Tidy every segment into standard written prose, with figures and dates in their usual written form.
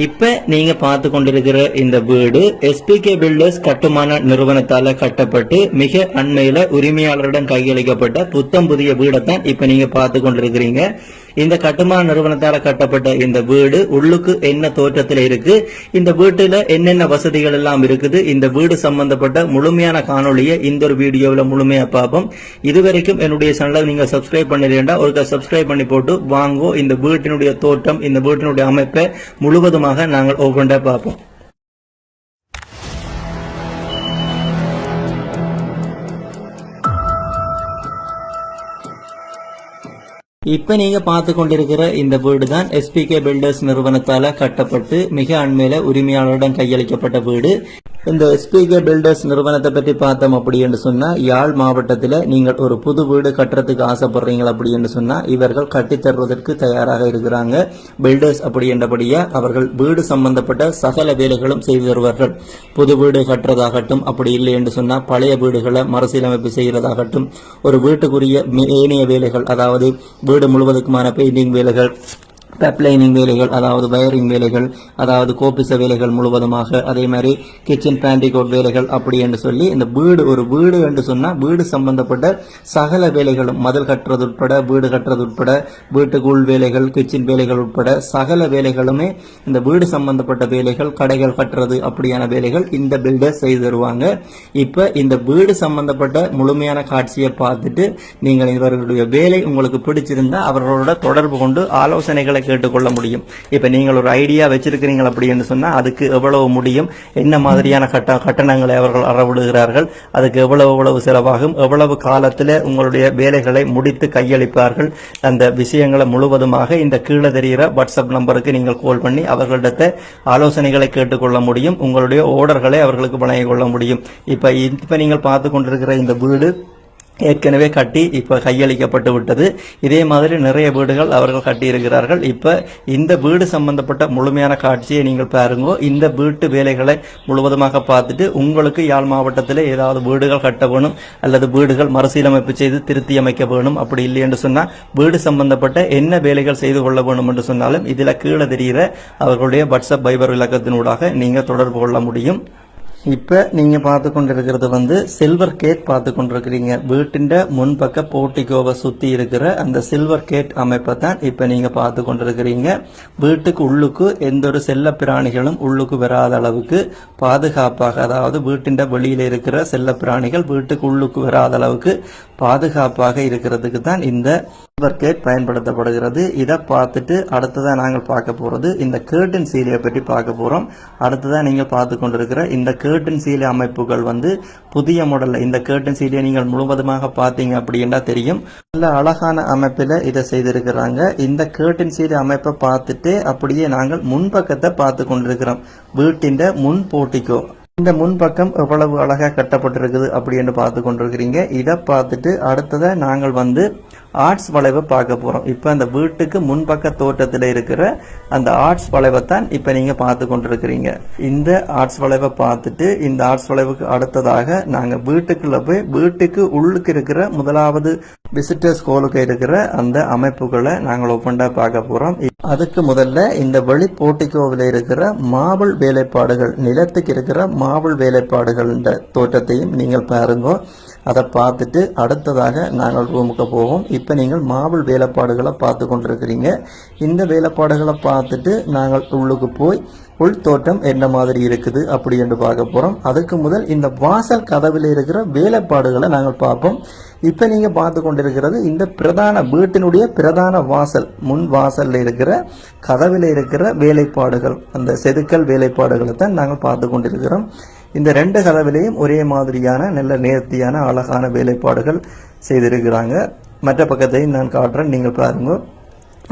இப்ப நீங்க பார்த்து கொண்டிருக்கிற இந்த வீடு SPK பில்டர்ஸ் கட்டுமான நிறுவனத்தால கட்டப்பட்டு மிக அண்மையில உரிமையாளரிடம் கையளிக்கப்பட்ட புத்தம் புதிய வீடைத்தான் இப்ப நீங்க பார்த்து கொண்டிருக்கிறீங்க. இந்த கட்டுமான நிறுவனத்தால கட்டப்பட்ட இந்த வீடு உள்ளுக்கு என்ன தோற்றத்தில் இருக்கு, இந்த வீட்டுல என்னென்ன வசதிகள் எல்லாம் இருக்குது, இந்த வீடு சம்பந்தப்பட்ட முழுமையான காணொலியை இந்த ஒரு வீடியோவில் முழுமையா பார்ப்போம். இதுவரைக்கும் என்னுடைய சேனலை நீங்க சப்ஸ்கிரைப் பண்ணிருந்தா ஒரு சப்ஸ்கிரைப் பண்ணி போட்டு வாங்கோ. இந்த வீட்டினுடைய தோற்றம், இந்த வீட்டினுடைய அமைப்பை முழுவதுமாக நாங்கள் ஒவ்வொன்றா பார்ப்போம். இப்ப நீங்க பார்த்து கொண்டிருக்கிற இந்த வீடு தான் SPK பில்டர்ஸ் நிறுவனத்தால கட்டப்பட்டு மிக அண்மையில உரிமையாளரிடம் கையளிக்கப்பட்ட வீடு. இந்த SPK பில்டர்ஸ் நிறுவனத்தை பற்றி பார்த்தோம் அப்படி என்று சொன்னா, யாழ் மாவட்டத்தில் நீங்கள் ஒரு புது வீடு கட்டுறதுக்கு ஆசைப்படுறீங்க அப்படி என்று சொன்னா இவர்கள் கட்டி தருவதற்கு தயாராக இருக்கிறாங்க. பில்டர்ஸ் அப்படி என்றபடியா அவர்கள் வீடு சம்பந்தப்பட்ட சகல வேலைகளும் செய்து தருவார்கள். புது வீடு கட்டுறதாகட்டும், அப்படி இல்லை என்று சொன்னா பழைய வீடுகளை மறுசீரமைப்பு செய்கிறதாகட்டும், ஒரு வீட்டுக்குரிய ஏனைய வேலைகள், அதாவது வீடு முழுவதுக்குமான பெயிண்டிங் வேலைகள், பைப்லைனிங் வேலைகள், அதாவது வயரிங் வேலைகள், அதாவது கோபிச வேலைகள் முழுவதுமாக, அதே மாதிரி கிச்சன் பேண்டிகோட் வேலைகள் அப்படி என்று சொல்லி இந்த வீடு ஒரு வீடு என்று சொன்னா வீடு சம்பந்தப்பட்ட சகல வேலைகளும், மதில் கட்டுறது உட்பட, வீடு கட்டுறது உட்பட, வீட்டுக்கு உள் வேலைகள், கிச்சன் வேலைகள் உட்பட சகல வேலைகளுமே, இந்த வீடு சம்பந்தப்பட்ட வேலைகள், கடைகள் கட்டுறது அப்படியான வேலைகள் இந்த பில்டர் செய்து தருவாங்க. இப்ப இந்த வீடு சம்பந்தப்பட்ட முழுமையான காட்சியை பார்த்துட்டு நீங்கள் இவர்களுடைய வேலை உங்களுக்கு பிடிச்சிருந்தா அவர்களோட தொடர்பு கொண்டு ஆலோசனைகளை கேட்டுக்கொள்ள முடியும். இப்ப நீங்கள் ஒரு ஐடியா வச்சிருக்கிறீங்க அப்படி என்று சொன்னா அதுக்கு எவ்வளவு முடியும், என்ன மாதிரியான கட்டணங்களை அவர்கள் அறவிடுகிறார்கள், அதுக்கு எவ்வளவு செலவாகும், எவ்வளவு காலத்தில் உங்களுடைய வேலைகளை முடித்து கையளிப்பார்கள், அந்த விஷயங்களை முழுவதுமாக இந்த கீழே தெரிகிற வாட்ஸ்அப் நம்பருக்கு நீங்கள் கால் பண்ணி அவர்களிடத்தை ஆலோசனைகளை கேட்டுக்கொள்ள முடியும். உங்களுடைய ஆர்டர்களை அவர்களுக்கு வழங்கிக் கொள்ள முடியும். இப்ப நீங்கள் பார்த்து கொண்டிருக்கிற இந்த வீடு ஏற்கனவே கட்டி இப்ப கையளிக்கப்பட்டு விட்டது. இதே மாதிரி நிறைய வீடுகள் அவர்கள் கட்டி இருக்கிறார்கள். இப்ப இந்த வீடு சம்பந்தப்பட்ட முழுமையான காட்சியை நீங்கள் பாருங்க. இந்த வீட்டு வேலைகளை முழுவதுமாக பார்த்துட்டு உங்களுக்கு யாழ் மாவட்டத்தில் ஏதாவது வீடுகள் கட்ட வேணும் அல்லது வீடுகள் மறுசீரமைப்பு செய்து திருத்தி அமைக்க வேணும், அப்படி இல்லை என்று சொன்னால் வீடு சம்பந்தப்பட்ட என்ன வேலைகள் செய்து கொள்ள வேணும் என்று சொன்னாலும் இதில் கீழே தெரிகிற அவர்களுடைய வாட்ஸ்அப் பைபர் இலக்கத்தினூடாக நீங்க தொடர்பு கொள்ள முடியும். இப்ப நீங்க பார்த்து கொண்டிருக்கிறது சில்வர் கேட் பார்த்து கொண்டிருக்கிறீங்க. வீட்டின் முன்பக்க போர்ட்டிகோவை சுத்தி இருக்கிற அந்த சில்வர் கேட் அமைப்பை தான் இப்ப நீங்க பார்த்து கொண்டிருக்கிறீங்க. வீட்டுக்கு உள்ளுக்கு எந்த ஒரு செல்ல பிராணிகளும் உள்ளுக்கு வராத அளவுக்கு பாதுகாப்பாக, அதாவது வீட்டின் வெளியில இருக்கிற செல்ல பிராணிகள் வீட்டுக்கு உள்ளுக்கு வராத அளவுக்கு பாதுகாப்பாக இருக்கிறதுக்கு தான் இந்த சில்வர் கேட் பயன்படுத்தப்படுகிறது. இதை பார்த்துட்டு அடுத்ததான் நாங்கள் பார்க்க போறது இந்த கேர்டன் சீலையை பற்றி பார்க்க போறோம். அடுத்ததான் நீங்க பார்த்து கொண்டிருக்கிற இந்த கேர்டன் சீலை அமைப்புகள் புதிய மாடல்ல. இந்த கேர்டன் சீலையை நீங்கள் முழுவதுமாக பார்த்தீங்க அப்படின்னா தெரியும், நல்ல அழகான அமைப்பில் இதை செய்திருக்கிறாங்க. இந்த கேர்டன் சீலை அமைப்பை பார்த்துட்டு அப்படியே நாங்கள் முன்பக்கத்தை பார்த்து கொண்டிருக்கிறோம். வீட்டின் முன் போர்ட்டிகோ, இந்த முன்பக்கம் எவ்வளவு அழகா கட்டப்பட்டிருக்குது அப்படின்னு பார்த்து கொண்டிருக்கிறீங்க. இதை பார்த்துட்டு அடுத்ததை நாங்கள் ஆர்ட்ஸ் வளைவை பார்க்க போறோம். இப்ப அந்த வீட்டுக்கு முன்பக்க தோட்டத்தில் இருக்கிற அந்த ஆர்ட்ஸ் வளைவை தான் இப்ப நீங்க பார்த்து கொண்டிருக்கிறீங்க. இந்த ஆர்ட்ஸ் வளைவை பார்த்துட்டு இந்த ஆர்ட்ஸ் வளைவுக்கு அடுத்ததாக நாங்க வீட்டுக்குள்ள போய் வீட்டுக்கு உள்ளுக்கு இருக்கிற முதலாவது விசிட்டர்ஸ் ஹாலுக்கு இருக்கிற அந்த அமைப்புகளை நாங்கள் ஒவ்வொன்றா பார்க்க போறோம். அதுக்கு முதல்ல இந்த வெளி போர்ட்டிகோவில் இருக்கிற மார்பிள் வேலைப்பாடுகள், நிலத்துக்கு இருக்கிற மார்பிள் வேலைப்பாடுகள் தோட்டத்தையும் நீங்கள் பாருங்க. அதை பார்த்துட்டு அடுத்ததாக நாங்கள் ரூமுக்கு போவோம். இப்போ நீங்கள் மார்பிள் வேலைப்பாடுகளை பார்த்து கொண்டிருக்கிறீங்க. இந்த வேலைப்பாடுகளை பார்த்துட்டு நாங்கள் உள்ளுக்கு போய் உள் தோட்டம் என்ன மாதிரி இருக்குது அப்படி என்று பார்க்க போறோம். அதுக்கு முதல் இந்த வாசல் கதவில் இருக்கிற வேலைப்பாடுகளை நாங்கள் பார்ப்போம். இப்ப நீங்க பார்த்து கொண்டிருக்கிறது இந்த பிரதான வீட்டினுடைய பிரதான வாசல், முன் வாசல்ல இருக்கிற கதவில் இருக்கிற வேலைப்பாடுகள், அந்த செதுக்கல் வேலைப்பாடுகளை தான் நாங்கள் பார்த்து கொண்டிருக்கிறோம். இந்த ரெண்டு கதவிலையும் ஒரே மாதிரியான நல்ல நேர்த்தியான அழகான வேலைப்பாடுகள் செய்திருக்கிறாங்க. மற்ற பக்கத்தையும் நான் காட்டுறேன், நீங்கள் பாருங்க.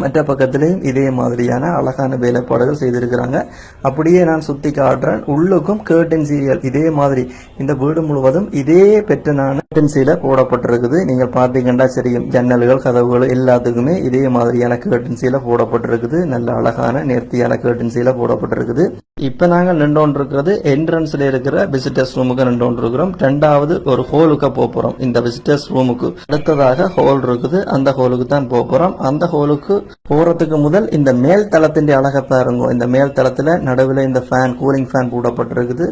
மற்ற பக்கத்திலையும் இதே மாதிரியான அழகான வேலைப்பாடுகள் செய்திருக்கிறாங்க. அப்படியே நான் சுத்தி காட்டுறேன். உள்ளுக்கும் கேர்டன் சீரியல் இதே மாதிரி இந்த வீடு முழுவதும் இதே பெற்றனான கேர்டன் சீலை போடப்பட்டிருக்குது. நீங்க பார்த்தீங்கன்னா தெரியும், ஜன்னல்கள் கதவுகள் எல்லாத்துக்குமே இதே மாதிரியான கேர்டன் சீலை போடப்பட்டிருக்குது. நல்ல அழகான நேர்த்தியான கேர்டன் சீலை போடப்பட்டிருக்குது. இப்ப நாங்கள் நின்றோன்றிருக்கிறது என்ட்ரன்ஸ்ல இருக்கிற விசிட்டர்ஸ் ரூமுக்கு நின்றோன்றிருக்கிறோம். ரெண்டாவது ஒரு ஹோலுக்கு போறோம். இந்த விசிட்டர்ஸ் ரூமுக்கு அடுத்ததாக ஹோல் இருக்குது, அந்த ஹோலுக்கு தான் போறோம். அந்த ஹோலுக்கு போறதுக்கு முதல் இந்த மேல் தளத்தின் அழகை பாருங்க. இந்த மேல் தளத்துல நடுவில் இந்த ஃபேன், கூலிங் ஃபேன் போடப்பட்டிருக்குது.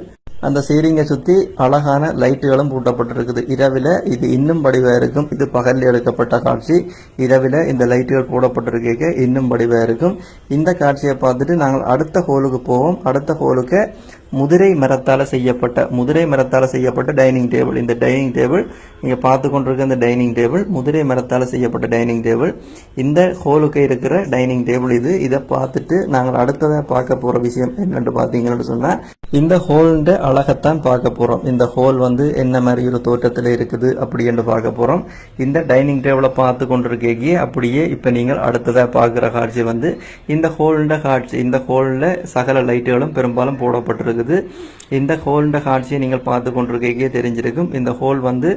அந்த சீலிங்கை சுத்தி அழகான லைட்டுகளும் பூட்டப்பட்டிருக்குது. இரவில இது இன்னும் வடிவா இருக்கும். இது பகலில் எடுக்கப்பட்ட காட்சி. இரவில இந்த லைட்டுகள் போடப்பட்டிருக்க இன்னும் வடிவா இருக்கும். இந்த காட்சியை பார்த்துட்டு நாங்கள் அடுத்த ஹோலுக்கு போவோம். அடுத்த ஹோலுக்கு முதிரை மரத்தால செய்யப்பட்ட டைனிங் டேபிள். இந்த டைனிங் டேபிள் நீங்க பார்த்து கொண்டிருக்க இந்த டைனிங் டேபிள் முதிரை மரத்தால செய்யப்பட்ட டைனிங் டேபிள். இந்த ஹோலுக்கு இருக்கிற டைனிங் டேபிள் இது. இதை பார்த்துட்டு நாங்கள் அடுத்ததாக பார்க்க போற விஷயம் என்னன்னு பார்த்தீங்கன்னு சொன்னா, இந்த ஹோல்ட அழகத்தான் பார்க்க போறோம். இந்த ஹோல் வந்து என்ன மாதிரி ஒரு தோற்றத்தில் இருக்குது அப்படி என்று பார்க்க போறோம். இந்த டைனிங் டேபிளை பார்த்து கொண்டிருக்கே அப்படியே இப்ப நீங்கள் அடுத்ததாக பார்க்கிற காட்சி வந்து இந்த ஹோல்ட காட்சி. இந்த ஹோல்ல சகல லைட்டுகளும் பெரும்பாலும் போடப்பட்டிருக்கு. இந்த ஹோல்ட காட்சியை நீங்கள் பார்த்து கொண்டிருக்கே தெரிஞ்சிருக்கும். இந்த ஹோல் வந்து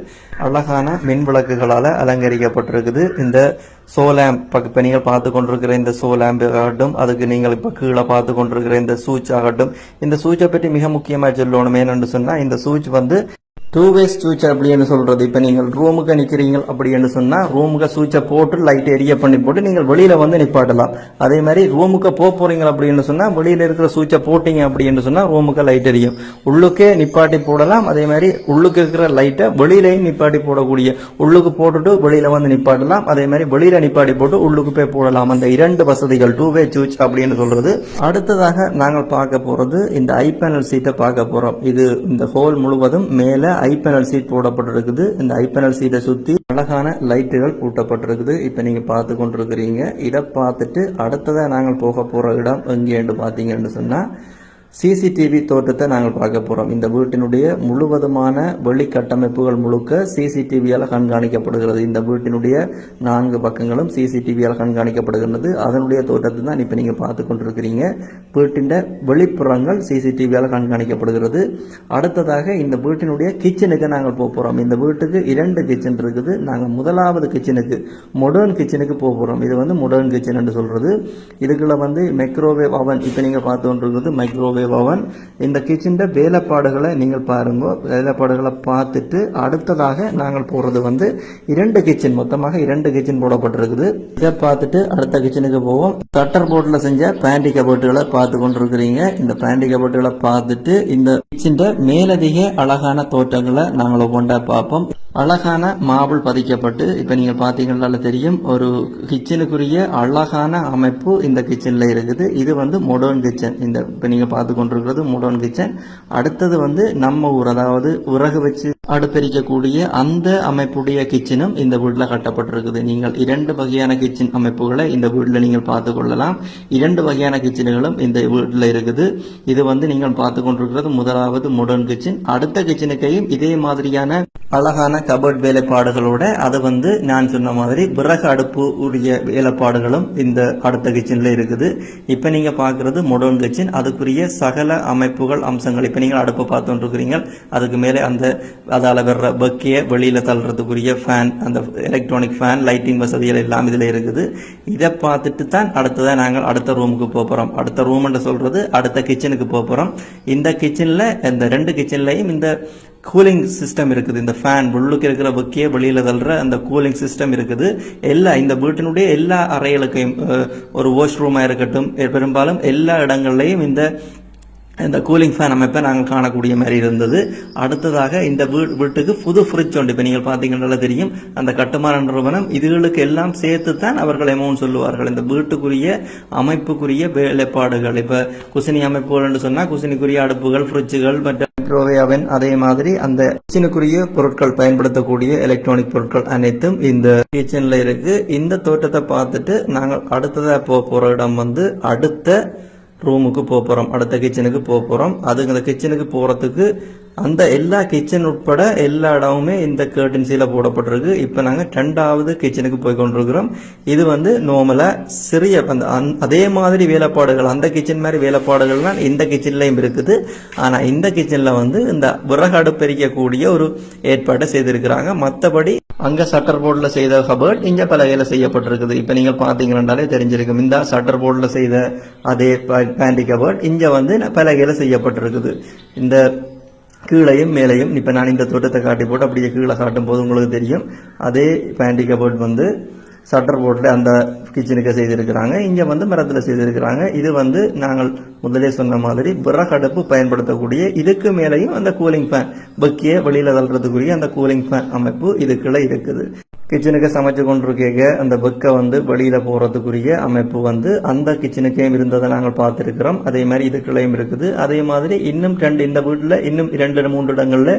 அழகான மின் விளக்குகளால் அலங்கரிக்கப்பட்டிருக்குது. இந்த சோலாம்ப் இப்ப நீங்கள் பார்த்து கொண்டிருக்கிற இந்த சோலாம்ப் ஆகட்டும், அதுக்கு நீங்கள் இப்ப கீழே பார்த்து கொண்டிருக்கிற இந்த சூச் ஆகட்டும். இந்த சூச்சை பற்றி மிக முக்கியமா சொல்லணும். என்னன்னு சொன்னா, இந்த சூச் வந்து டூ வே ஸ்விட்ச் அப்படின்னு சொல்றது. இப்ப நீங்கள் ரூமுக்கு நிக்கிறீங்க அப்படின்னு சொன்னா ரூமுக்கு ஸ்விட்சை போட்டு லைட் எரிய பண்ணி போட்டு நீங்கள் வெளியில வந்து நிப்பாட்டலாம். அதே மாதிரி ரூமுக்கு போறீங்க அப்படின்னு சொன்னா வெளியில இருக்கிற ஸ்விட்சை போட்டீங்க அப்படின்னு சொன்னா ரூமுக்கு லைட் எரியும். உள்ளுக்கே நிப்பாட்டி போடலாம். அதே மாதிரி உள்ளுக்கு இருக்கிற லைட்டை வெளியிலையும் நிப்பாட்டி போடக்கூடிய, உள்ளுக்கு போட்டுட்டு வெளியில வந்து நிப்பாட்டலாம். அதே மாதிரி வெளியில நிப்பாட்டி போட்டு உள்ளுக்கு போய் போடலாம். அந்த இரண்டு வசதிகள் டூ வே ஸ்விட்ச் அப்படின்னு சொல்றது. அடுத்ததாக நாங்கள் பார்க்க போறது இந்த ஐ பேனல் சீட்டை பார்க்க போறோம். இது இந்த ஹோல் முழுவதும் மேல ஐ பேனல் சீட் போடப்பட்டிருக்குது. இந்த ஐ பேனல் சீட்டை சுத்தி அழகான லைட்டுகள் பூட்டப்பட்டிருக்குது. இப்ப நீங்க பார்த்து கொண்டிருக்கிறீங்க. இதை பார்த்துட்டு அடுத்ததா நாங்கள் போக போற இடம் எங்கேன்னு பாத்தீங்கன்னு சொன்னா, சிசிடிவி தோற்றத்தை நாங்கள் பார்க்க போறோம். இந்த வீட்டினுடைய முழுவதுமான வெளி கட்டமைப்புகள் முழுக்க சிசிடிவியால் கண்காணிக்கப்படுகிறது. இந்த வீட்டினுடைய 4 பக்கங்களும் சிசிடிவியால் கண்காணிக்கப்படுகிறது. அதனுடைய தோற்றத்தை தான் இப்ப நீங்க பார்த்து கொண்டிருக்கிறீங்க. வீட்டின் வெளிப்புறங்கள் சிசிடிவியால் கண்காணிக்கப்படுகிறது. அடுத்ததாக இந்த வீட்டினுடைய கிச்சனுக்கு நாங்கள் போறோம். இந்த வீட்டுக்கு 2 கிச்சன் இருக்குது. நாங்கள் முதலாவது கிச்சனுக்கு, மாடர்ன் கிச்சனுக்கு போறோம். இது வந்து மாடர்ன் கிச்சன் என்று சொல்றது. இதுக்குள்ள வந்து மைக்ரோவேவ் அவன் இப்ப நீங்க பார்த்து கொண்டிருக்கிறது மைக்ரோவேவ் அவன். இந்த கிச்சன் வேலைப்பாடுகளை நீங்கள் பாருங்க. வேலைப்பாடுகளை பார்த்துட்டு அடுத்ததாக நாங்கள் போறது வந்து 2 கிச்சன், மொத்தமாக 2 கிச்சன் போடப்பட்டிருக்குது. இதை பார்த்துட்டு அடுத்த கிச்சனுக்கு போவோம். கட்டர் போர்ட்ல செஞ்ச பேண்டி கபோர்டுகளை பார்த்து கொண்டிருக்கிறீங்க. இந்த பேண்டி கபோர்டுகளை பார்த்துட்டு இந்த கிச்சன் மேலதிக அழகான தோற்றங்களை நாங்கள் ஒவ்வொன்றா பார்ப்போம். அழகான மார்பிள் பதிக்கப்பட்டு இப்ப நீங்க பாத்தீங்கன்னா தெரியும், ஒரு கிச்சனுக்குரிய அழகான அமைப்பு இந்த கிச்சன்ல இருக்குது. இது வந்து மாடர்ன் கிச்சன். இந்த இப்ப நீங்க பார்த்து கொண்டிருக்கிறது மாடர்ன் கிச்சன். அடுத்தது வந்து நம்ம ஊர், அதாவது உரகு வச்சு அடுப்பெரிக்கக்கூடிய அந்த அமைப்புடைய கிச்சனும் இந்த வீட்டில் கட்டப்பட்டிருக்குது. நீங்கள் 2 வகையான கிச்சன் அமைப்புகளை இந்த வீட்டில் நீங்கள் பார்த்து கொள்ளலாம். 2 வகையான கிச்சனுகளும் இந்த வீட்டில் இருக்குது. இது வந்து நீங்கள் பார்த்து கொண்டிருக்கிறது முதலாவது மாடர்ன் கிச்சன். அடுத்த கிச்சனுக்கையும் இதே மாதிரியான அழகான கபோர்ட் வேலைப்பாடுகளோட, அது வந்து நான் சொன்ன மாதிரி விறகு அடுப்பு உரிய வேலைப்பாடுகளும் இந்த அடுத்த கிச்சன்ல இருக்குது. இப்ப நீங்க பாக்குறது மாடர்ன் கிச்சன். அதுக்குரிய சகல அமைப்புகள் அம்சங்கள் இப்ப நீங்க அடுப்பு பார்த்து இருக்கிறீங்க. அதுக்கு மேலே அந்த அதால வர்ற பக்கிய வெளியில தள்ளுறதுக்குரிய ஃபேன், அந்த எலக்ட்ரானிக் ஃபேன், லைட்டிங் வசதிகள் எல்லாம் இதுல இருக்குது. இதை பார்த்துட்டு தான் அடுத்ததான் நாங்கள் அடுத்த ரூமுக்கு போறோம். அடுத்த ரூம் என்று சொல்றது அடுத்த கிச்சனுக்கு போறோம். இந்த கிச்சன்ல இந்த 2 கிச்சன்லயும் இந்த கூலிங் சிஸ்டம் இருக்குது. இந்த ஃபேன் உள்ளுக்கு இருக்கிற பக்கிய வெளியில தள்ளுற அந்த கூலிங் சிஸ்டம் இருக்குது. இந்த வீட்டினுடைய எல்லா அறைகளுக்கும், ஒரு வாஷ் ரூமா இருக்கட்டும், பெரும்பாலும் எல்லா இடங்கள்லையும் இந்த கூலிங் ஃபேன் அமைப்பை நாங்கள் காணக்கூடிய மாதிரி இருந்தது. அடுத்ததாக இந்த வீட்டுக்கு புது ஃப்ரிட்ஜ் உண்டு. இப்ப நீங்கள் பாத்தீங்கன்னா தெரியும், அந்த கட்டுமான நிறுவனம் இதுகளுக்கு எல்லாம் சேர்த்து தான் அவர்கள் அமௌண்ட் சொல்லுவார்கள். இந்த வீட்டுக்குரிய அமைப்புக்குரிய வேலைப்பாடுகள், இப்ப குசினி அமைப்புகள் என்று சொன்னா குசினிக்குரிய அடுப்புகள், ஃப்ரிட்ஜுகள், மற்ற மைக்ரோவேவன், அதே மாதிரி அந்த கிச்சனுக்குரிய பொருட்கள், பயன்படுத்தக்கூடிய எலக்ட்ரானிக் பொருட்கள் அனைத்தும் இந்த கிச்சன்ல இருக்கு. இந்த தோட்டத்தை பார்த்துட்டு நாங்கள் அடுத்ததா போற இடம் வந்து அடுத்த ரூமுக்கு போறோம். அடுத்த கிச்சனுக்கு போறோம். அது அந்த கிச்சனுக்கு போறதுக்கு அந்த எல்லா கிச்சன் உட்பட எல்லா இடமுமே இந்த கர்டன்ஸில போடப்பட்டிருக்கு. இப்ப நாங்க 2வது கிச்சனுக்கு போய் கொண்டிருக்கிறோம். இது வந்து நார்மலா சிறிய அதே மாதிரி வேலைப்பாடுகள், அந்த கிச்சன் மாதிரி வேலைப்பாடுகள் தான் இந்த கிச்சன்லயும் இருக்குது. ஆனா இந்த கிச்சன்ல வந்து இந்த விறகு அடுப்பெரிக்கக்கூடிய ஒரு ஏற்பாட்டை செய்திருக்கிறாங்க. மற்றபடி அங்க சட்டர் போர்டுல செய்த கபோர்ட் இங்க பலகையில செய்யப்பட்டிருக்குது. இப்ப நீங்க பாத்தீங்கன்னாலே தெரிஞ்சிருக்கும், இந்த சட்டர் போர்டுல செய்த அதே பேண்டி கபோர்ட் இங்க வந்து பலகையில செய்யப்பட்டிருக்குது. இந்த கீழையும் மேலையும் இப்ப நான் இந்த தோட்டத்தை காட்டி போட்டு அப்படியே கீழே காட்டும் போது உங்களுக்கு தெரியும், அதே பேண்டி கபோர்ட் வந்து சட்டர் போர்டில் அந்த கிச்சனுக்கு செய்திருக்கிறாங்க. இங்கே வந்து மரத்தில் செய்திருக்கிறாங்க. இது வந்து நாங்கள் முதலே சொன்ன மாதிரி விறகடுப்பு பயன்படுத்தக்கூடிய, இதுக்கு மேலேயும் அந்த கூலிங் ஃபேன் பக்கிய வெளியில் தள்ளுறதுக்குரிய அந்த கூலிங் ஃபேன் அமைப்பு இதுக்குள்ள இருக்குது. கிச்சனுக்கு சமைச்சு கொண்டிருக்க அந்த பெக்கை வந்து வெளியில போறதுக்குரிய அமைப்பு வந்து அந்த கிச்சனுக்கையும் இருந்ததை நாங்கள் பார்த்துருக்கிறோம். அதே மாதிரி இதுக்குள்ளையும் இருக்குது. அதே மாதிரி இன்னும் இந்த வீட்டில் இன்னும் 2-3 இடங்கள்ல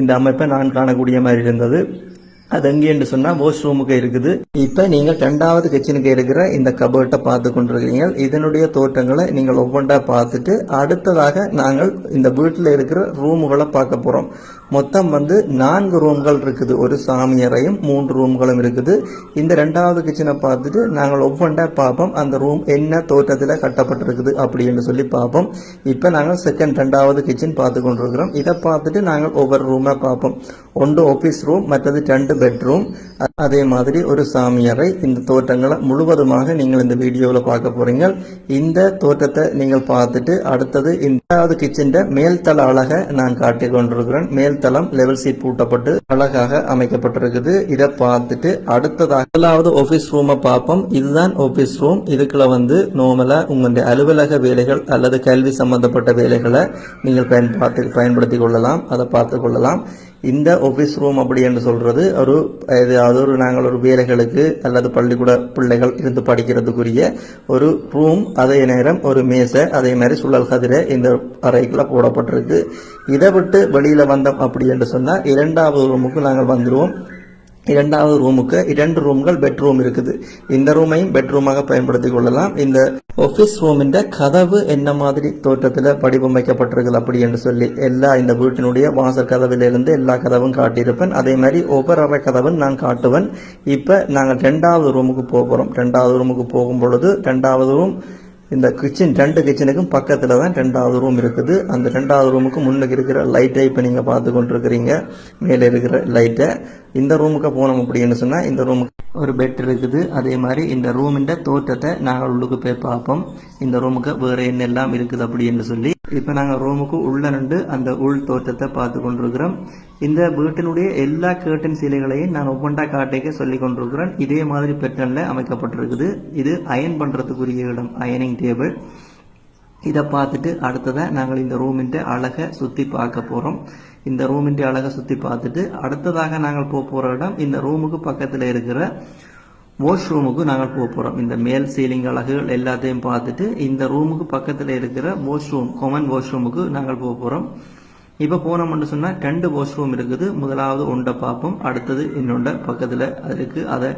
இந்த அமைப்பை நான் காணக்கூடிய மாதிரி இருந்தது. அது எங்கேன்னு சொன்னா வாஷ் ரூமுக்கு இருக்குது. இப்ப நீங்கள் 2வது கிச்சனுக்கு இருக்கிற இந்த கபோர்ட்டை பார்த்து கொண்டிருக்கீங்க. இதனுடைய தோற்றங்களை நீங்கள் ஒவ்வொன்றா பார்த்துட்டு அடுத்ததாக நாங்கள் இந்த வீட்டில் இருக்கிற ரூமுகளை பார்க்க போறோம். மொத்தம் வந்து 4 ரூம்கள் இருக்குது. ஒரு சாமியறையும் 3 ரூம்களும் இருக்குது. இந்த 2வது கிச்சனை பார்த்துட்டு நாங்கள் ஒவ்வொன்றா பார்ப்போம். அந்த ரூம் என்ன தோற்றத்தில் கட்டப்பட்டிருக்குது அப்படின்னு சொல்லி பார்ப்போம். இப்போ நாங்கள் 2வது கிச்சன் பார்த்து கொண்டிருக்கிறோம். இதை பார்த்துட்டு நாங்கள் ஒவ்வொரு ரூமா பார்ப்போம். ஒன்று ஆஃபீஸ் ரூம், மற்றது 2 பெட்ரூம், அதே மாதிரி ஒரு சாமியறை. இந்த தோற்றங்களை முழுவதுமாக நீங்கள் இந்த வீடியோவில் பார்க்க போறீங்க. இந்த தோற்றத்தை நீங்கள் பார்த்துட்டு அடுத்தது 2வது கிச்சன் மேல்தள அழகை நான் காட்டிக் கொண்டிருக்கிறேன். மேல்தளம் லெவல் சீட் பூட்டப்பட்டு அழகாக அமைக்கப்பட்டிருக்குது. இதை பார்த்துட்டு அடுத்ததாக 1வது ஆபீஸ் ரூமை பார்ப்போம். இதுதான் ஆபீஸ் ரூம். இதுக்குள்ள வந்து நார்மலா உங்களுடைய அலுவலக வேலைகள் அல்லது கல்வி சம்பந்தப்பட்ட வேலைகளை நீங்கள் பயன்படுத்திக் கொள்ளலாம். அதை பார்த்து கொள்ளலாம். இந்த ஆபீஸ் ரூம் அப்படி என்று சொல்றது நாங்கள் ஒரு வேலைகளுக்கு அல்லது பள்ளிக்கூட பிள்ளைகள் இருந்து படிக்கிறதுக்குரிய ஒரு ரூம். அதே நேரம் ஒரு மேசை, அதே மாதிரி சுழல் கதிரை இந்த அறைக்குள்ள போடப்பட்டிருக்கு. இதை விட்டு வெளியில வந்தோம் அப்படி என்று சொன்னா 2வது ரூமுக்கு நாங்கள் வந்துடுவோம். 2வது ரூமுக்கு 2 ரூம்கள் பெட்ரூம் இருக்குது. இந்த ரூமையும் பெட்ரூமாக பயன்படுத்திக் கொள்ளலாம். இந்த ஆபீஸ் ரூமின் கதவு என்ன மாதிரி தோற்றத்தில் வடிவமைக்கப்பட்டிருக்குது அப்படி என்று சொல்லி இந்த வீட்டினுடைய வாசல் கதவிலிருந்து எல்லா கதவும் காட்டியிருப்பேன். அதே மாதிரி ஒவ்வொரு அறை கதவும் நான் காட்டுவேன். இப்ப நாங்கள் 2வது ரூமுக்கு போகிறோம். 2வது ரூமுக்கு போகும் பொழுது 2வது ரூம் இந்த கிச்சன் 2 கிச்சனுக்கும் பக்கத்துல தான் 2வது ரூம் இருக்குது. அந்த 2வது ரூமுக்கு முன்னுக்கு இருக்கிற லைட்டை இப்ப நீங்க பார்த்து கொண்டிருக்கிறீங்க. மேலே இருக்கிற லைட்டை இந்த ரூமுக்கு போனோம் அப்படின்னு சொன்னா இந்த ரூமுக்கு ஒரு பெட் இருக்குது. அதே மாதிரி இந்த ரூமின் தோற்றத்தை நாங்கள் உள்ளுக்கு போய் பார்ப்போம். இந்த ரூமுக்கு வேற என்னெல்லாம் இருக்குது அப்படின்னு சொல்லி இப்ப நாங்க ரூமுக்கு உள்ள நின்று அந்த உள் தோற்றத்தை பார்த்து கொண்டிருக்கிறோம். இந்த வீட்டினுடைய எல்லா கேர்டன் சீலைகளையும் நான் ஒவ்வொன்றா காட்டிக்க சொல்லி கொண்டிருக்கிறேன். இதே மாதிரி பேட்டர்ன்ல அமைக்கப்பட்டிருக்குது. இது அயன் பண்றதுக்குரிய இடம், அயனிங் டேபிள். இதை பார்த்துட்டு அடுத்ததா நாங்கள் இந்த ரூமின் அழகை சுத்தி பார்க்க போறோம். இந்த ரூமின் அழகை சுத்தி பார்த்துட்டு அடுத்ததாக நாங்கள் போற இடம் இந்த ரூமுக்கு பக்கத்துல இருக்கிற வாஷ் ரூமுக்கு நாங்கள் போறோம். இந்த மேல் சீலிங் அழகுகள் எல்லாத்தையும் பார்த்துட்டு இந்த ரூமுக்கு பக்கத்துல இருக்கிற வாஷ் ரூம், காமன் வாஷ் ரூமுக்கு நாங்கள் போறோம். இப்ப போனோம்னு சொன்னா 2 வாஷ் ரூம் இருக்குது. முதலாவது ஒன்றை பார்ப்போம், அடுத்தது இன்னொண்ட பக்கத்துல இருக்கு. அதை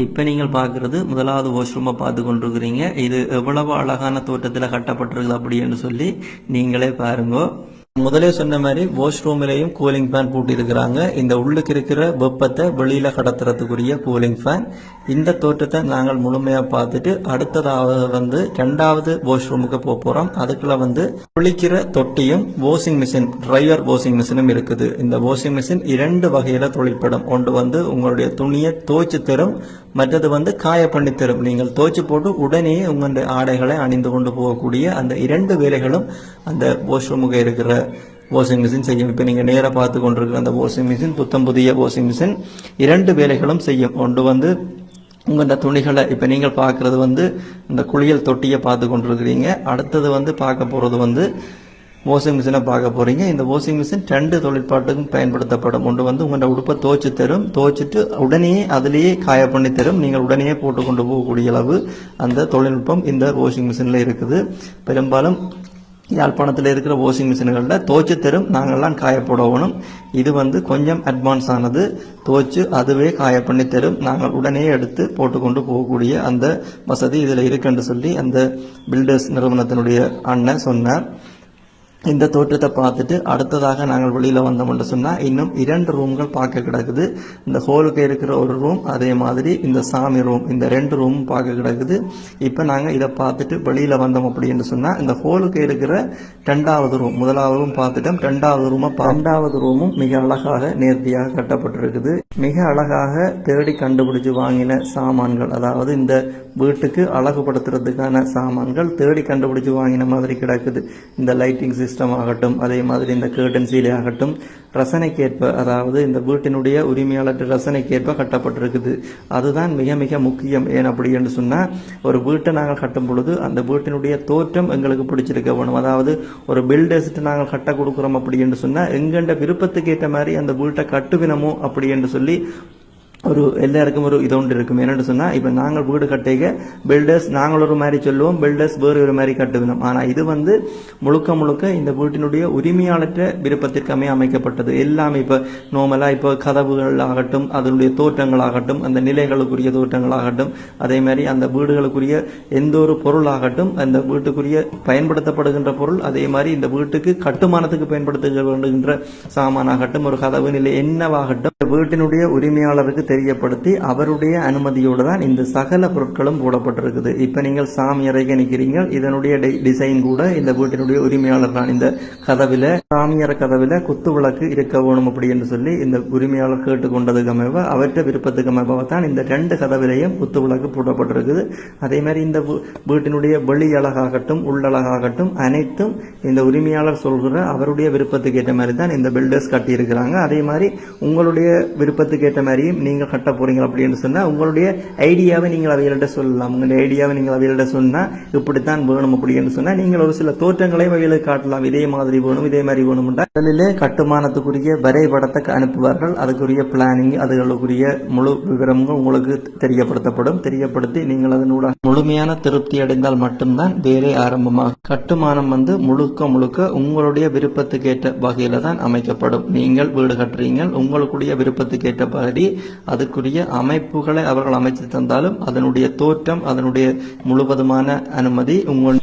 இப்ப நீங்கள் பாக்குறது முதலாவது வாஷ் ரூமை பார்த்து கொண்டிருக்கிறீங்க. இது எவ்வளவு அழகான தோட்டத்துல கட்டப்பட்டிருக்கு அப்படின்னு சொல்லி நீங்களே பாருங்க. முதலே சொன்ன மாதிரி வாஷ் ரூம்லயும் கூலிங் ஃபேன் போட்டு இருக்கிறாங்க. இந்த உள்ளுக்கு இருக்கிற வெப்பத்தை வெளியில கடத்துறதுக்குரிய கூலிங் ஃபேன். இந்த தோற்றத்தை நாங்கள் முழுமையா பார்த்துட்டு அடுத்ததாவது வந்து 2வது வாஷ் ரூமுக்கு போறோம். அதுக்குள்ள வந்து குளிக்கிற தொட்டியும் வாஷிங் மிஷின், டிரைவர் வாஷிங் மிஷினும் இருக்குது. இந்த வாஷிங் மிஷின் 2 வகையில தொழிற்படும். ஒன்று வந்து உங்களுடைய துணியை துவைச்சு தரும், மற்றது வந்து காய பண்ணி தரும். நீங்கள் துவைச்சு போட்டு உடனே உங்களுடைய ஆடைகளை அணிந்து கொண்டு போகக்கூடிய அந்த 2 வேலைகளும் அந்த வாஷ் ரூமுக்கு இருக்கிற வாஷிங் மிஷின் செய்யும். இப்ப நீங்க நேரா பார்த்து கொண்டிருக்கிற அந்த வாஷிங் மிஷின் புத்தம் புதிய வாஷிங் மிஷின் 2 வேலைகளும் செய்யும். ஒன்று வந்து உங்களோட துணிகளை இப்ப நீங்கள் பார்க்கறது வந்து இந்த குளியல் தொட்டியை பார்த்து கொண்டிருக்கிறீங்க. அடுத்தது வந்து பார்க்க போறது வந்து வாஷிங் மிஷினை பார்க்க போறீங்க. இந்த வாஷிங் மிஷின் 2 தொழிற்பாட்டுக்கும் பயன்படுத்தப்படும். ஒன்று வந்து உங்களோட உடுப்பை துவைச்சு தரும், துவைச்சிட்டு உடனே அதிலேயே காய பண்ணி தரும். நீங்கள் உடனே போட்டு கொண்டு போகக்கூடிய அளவு அந்த தொழில்நுட்பம் இந்த வாஷிங் மிஷின்ல இருக்குது. பெரும்பாலும் யாழ்ப்பாணத்தில் இருக்கிற வாஷிங் மிஷின்களில் துவைச்சு தரும், நாங்கள்லாம் காய போடணும். இது வந்து கொஞ்சம் அட்வான்ஸ் ஆனது. துவைச்சு அதுவே காய பண்ணி தரும், நாங்கள் உடனே எடுத்து போட்டுக்கொண்டு போகக்கூடிய அந்த வசதி இதில் இருக்குன்னு சொல்லி அந்த பில்டர்ஸ் நிறுவனத்தினுடைய அண்ணன் சொன்னார். இந்த தோற்றத்தை பார்த்துட்டு அடுத்ததாக நாங்கள் வெளியில வந்தோம்னு சொன்னா இன்னும் 2 ரூம்கள் பார்க்க கிடக்குது. இந்த ஹோலுக்கு இருக்கிற ஒரு ரூம், அதே மாதிரி இந்த சாமி ரூம், இந்த 2 ரூமும் பார்க்க கிடக்குது. இப்ப நாங்க இதை பார்த்துட்டு வெளியில வந்தோம் அப்படின்னு சொன்னா இந்த ஹோலுக்கு இருக்கிற 2வது ரூம், முதலாவது ரூம் பார்த்துட்டோம். 2வது ரூமும் மிக அழகாக நேர்த்தியாக கட்டப்பட்டிருக்குது. மிக அழகாக தேடி கண்டுபிடிச்சு வாங்கின சாமான்கள், அதாவது இந்த வீட்டுக்கு அழகுபடுத்துறதுக்கான சாமான்கள் தேடி கண்டுபிடிச்சு வாங்கின மாதிரி கிடக்குது. இந்த லைட்டிங் சிஸ்டம், சிஸ்டம் ஆகட்டும், அதே மாதிரி இந்த கேர்டன் சீலை ஆகட்டும் ரசனைக்கேற்ப, அதாவது இந்த வீட்டினுடைய உரிமையாளர் ரசனைக்கேற்ப கட்டப்பட்டிருக்குது. அதுதான் மிக மிக முக்கியம். ஏன் அப்படி என்று சொன்னால், ஒரு வீட்டை நாங்கள் கட்டும் பொழுது அந்த வீட்டினுடைய தோற்றம் எங்களுக்கு பிடிச்சிருக்க வேணும். அதாவது ஒரு பில்டர்ஸ்ட்டு நாங்கள் கட்ட கொடுக்குறோம் அப்படி என்று சொன்னால் எங்கண்ட விருப்பத்துக்கு ஏற்ற மாதிரி அந்த வீட்டை கட்டுவினமோ அப்படி என்று சொல்லி ஒரு எல்லாருக்கும் ஒரு இது ஒன்று இருக்கும். என்னென்னு சொன்னால், இப்போ நாங்கள் வீடு கட்டிக்க பில்டர்ஸ் நாங்கள் ஒரு மாதிரி சொல்லுவோம், பில்டர்ஸ் வேறு ஒரு மாதிரி கட்டுவினோம். ஆனால் இது முழுக்க முழுக்க இந்த வீட்டினுடைய உரிமையாளற்ற விருப்பத்திற்கமே அமைக்கப்பட்டது. எல்லாமே இப்போ நார்மலாக இப்போ கதவுகள் ஆகட்டும், அதனுடைய தோற்றங்களாகட்டும், அந்த நிலைகளுக்குரிய தோற்றங்களாகட்டும், அதே மாதிரி அந்த வீடுகளுக்குரிய எந்த ஒரு பொருளாகட்டும், அந்த வீட்டுக்குரிய பயன்படுத்தப்படுகின்ற பொருள், அதே மாதிரி இந்த வீட்டுக்கு கட்டுமானத்துக்கு பயன்படுத்துகின்ற சாமானாகட்டும், ஒரு கதவு நிலை என்னவாகட்டும், வீட்டினுடைய உரிமையாளருக்கு தெரியப்படுத்தி அவருடைய அனுமதியோடு தான் இந்த சகல பொருட்களும் போடப்பட்டிருக்குது. இப்ப நீங்கள் சாமி அறைக்கு நிற்கிறீங்க, இதனுடைய டிசைன் கூட இந்த வீட்டினுடைய உரிமையாளர் தான். இந்த கதவில சாமியற கதவில குத்து விளக்கு இருக்க வேணும் அப்படி என்று சொல்லி இந்த உரிமையாளர் கேட்டுக்கொண்டதுக்கு அமைவ அவற்றை விருப்பத்துக்கு அமைவ தான் இந்த 2 கதவிலையும் குத்து விளக்கு போடப்பட்டிருக்குது. அதே மாதிரி இந்த வீட்டினுடைய வெளி அழகாகட்டும் உள்ளழகாகட்டும் அனைத்தும் இந்த உரிமையாளர் சொல்கிற அவருடைய விருப்பத்துக்கு ஏற்ற மாதிரி தான் இந்த பில்டர்ஸ் கட்டி இருக்கிறாங்க. அதே மாதிரி உங்களுடைய விருப்பத்துக்கு ஏற்ற மாதிரியும் நீங்கள் கட்ட போறீங்க அப்படின்னு சொன்னா உங்களுடைய ஐடியாவை நீங்கள் அவையில்ட சொல்லலாம். உங்களுடைய ஐடியாவை நீங்கள் அவையில்ட சொன்னா இப்படித்தான் வேணும் அப்படின்னு சொன்னா நீங்கள் ஒரு சில தோற்றங்களை அவைகளுக்கு காட்டலாம். இதே மாதிரி வேணும், இதே மாதிரி வேணும். முதலிலே கட்டுமானத்துக்குரிய வரைபடத்தை அனுப்புவார்கள். அதுக்குரிய பிளானிங், அதுகளுக்குரிய முழு விவரங்கள் உங்களுக்கு தெரியப்படுத்தப்படும். தெரியப்படுத்தி நீங்கள் அதனோட முழுமையான திருப்தி அடைந்தால் மட்டும்தான் வேலை ஆரம்பமாகும். கட்டுமானம் முழுக்க முழுக்க உங்களுடைய விருப்பத்துக்கு ஏற்ற வகையில தான் அமைக்கப்படும். நீங்கள் வீடு கட்டுறீங்க, உங்களுடைய விருப்பத்துக்கு ஏற்ற பகுதி அதுக்குரிய அமைப்புகளை அவர்கள் அமைத்து தந்தாலும் அதனுடைய தோற்றம், அதனுடைய முழுவதுமான அனுமதி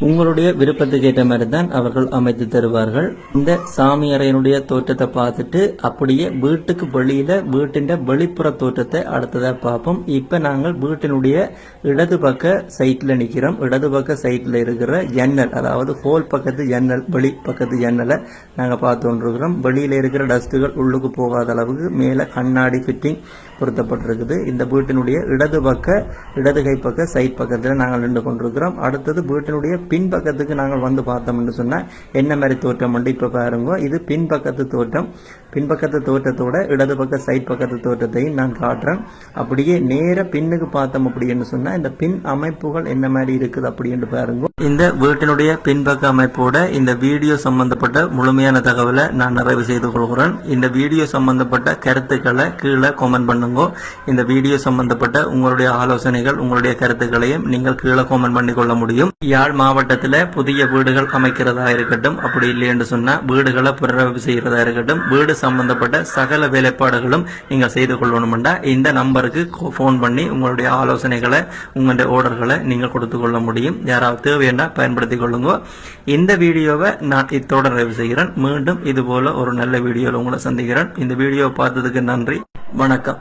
உங்களுடைய விருப்பத்துக்கு ஏற்ற மாதிரி தான் அவர்கள் அமைத்து தருவார்கள். இந்த சாமி அறையினுடைய தோற்றத்தை பார்த்துட்டு அப்படியே வீட்டுக்கு வெளியில வீட்டின் வெளிப்புற தோற்றத்தை அடுத்ததா பார்ப்போம். இப்ப நாங்கள் வீட்டினுடைய இடது பக்க சைட்ல நிக்கிறோம். இடது பக்க சைட்ல இருக்கிற ஜன்னல், அதாவது ஹோல் பக்கத்து ஜன்னல், வெளி பக்கத்து ஜன்னலை நாங்க பார்த்து கொண்டிருக்கிறோம். வெளியில இருக்கிற டஸ்ட்டுகள் உள்ளுக்கு போகாத அளவுக்கு மேல கண்ணாடி ஃபிட்டிங் பொருத்தப்பட்டிருக்குது. இந்த வீட்டினுடைய இடது கை பக்க சைட் பக்கத்தில் நாங்கள் நின்று கொண்டிருக்கிறோம். அடுத்தது வீட்டினுடைய பின்பக்கத்துக்கு நாங்கள் வந்து பார்த்தோம்னு சொன்னால் என்ன மாதிரி தோற்றம் இப்ப பாருங்க. இது பின்பக்கத்து தோற்றம். பின்பக்கத்து தோற்றத்தோட இடது பக்க சைட் பக்கத்து தோற்றத்தையும் நான் காட்டுறேன். அப்படியே நேர பின்னுக்கு பார்த்தோம் அப்படின்னு சொன்னா இந்த பின் அமைப்புகள் என்ன மாதிரி இருக்குது அப்படின்னு பாருங்க. இந்த வீட்டினுடைய பின்பக்க அமைப்போட இந்த வீடியோ சம்பந்தப்பட்ட முழுமையான தகவலை நான் நிறைவு செய்து கொள்கிறேன். இந்த வீடியோ சம்பந்தப்பட்ட கருத்துக்களை கீழே கமெண்ட் பண்ணுங்க. இந்த வீடியோ சம்பந்தப்பட்ட உங்களுடைய ஆலோசனைகள், உங்களுடைய கருத்துக்களையும் நீங்கள் கீழே கமெண்ட் பண்ணி கொள்ள முடியும். யாழ் மாவட்டத்தில் புதிய வீடுகள் அமைக்கிறதா இருக்கட்டும், அப்படி இல்லை என்று சொன்னா வீடுகளை புனரமைப்பு செய்யறதா இருக்கட்டும், வீடு சம்பந்தப்பட்ட சகல வேலைப்பாடுகளும் நீங்கள் செய்து கொள்ளணும்டா இந்த நம்பருக்கு போன் பண்ணி உங்களுடைய ஆலோசனைகளை, உங்களுடைய ஆர்டர்களை நீங்கள் கொடுத்து கொள்ள முடியும். யாராவது தேவையா பயன்படுத்திக் கொள்ளுங்க. இந்த வீடியோவை நான் இத்தோட நிறைவு செய்கிறேன். மீண்டும் இது போல ஒரு நல்ல வீடியோவில் உங்களை சந்திக்கிறேன். இந்த வீடியோவை பார்த்ததுக்கு நன்றி. வணக்கம்.